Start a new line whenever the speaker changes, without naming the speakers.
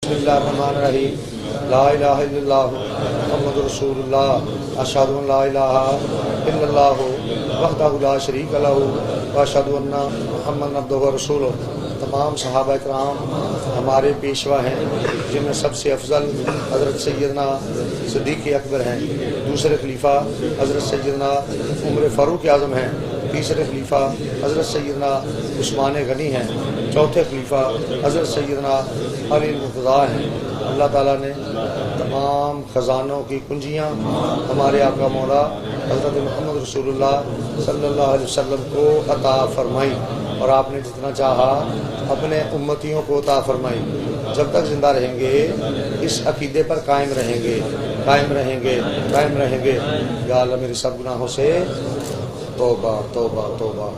بسم اللہ الرحمن الرحیم لا الہ الا اللہ محمد رسول اللہ اشہد ان لا الہ الا اللہ وحدہ لا شریک لہ واشہد ان محمد عبدہ ورسولہ۔ تمام صحابہ کرام ہمارے پیشوا ہیں، جن میں سب سے افضل حضرت سیدنا صدیق اکبر ہیں، دوسرے خلیفہ حضرت سیدنا عمر فاروق اعظم ہیں، تیسرے خلیفہ حضرت سیدنا عثمان غنی ہیں، چوتھے خلیفہ حضرت سیدنا علی المرتضیٰ ہیں۔ اللہ تعالیٰ نے تمام خزانوں کی کنجیاں ہمارے آقا مولا حضرت محمد رسول اللہ صلی اللہ علیہ وسلم کو عطا فرمائی، اور آپ نے جتنا چاہا اپنے امتیوں کو عطا فرمائی۔ جب تک زندہ رہیں گے اس عقیدے پر قائم رہیں گے، قائم رہیں گے، قائم رہیں گے۔ یا اللہ میرے سب گناہوں سے توبہ توبہ توبہ۔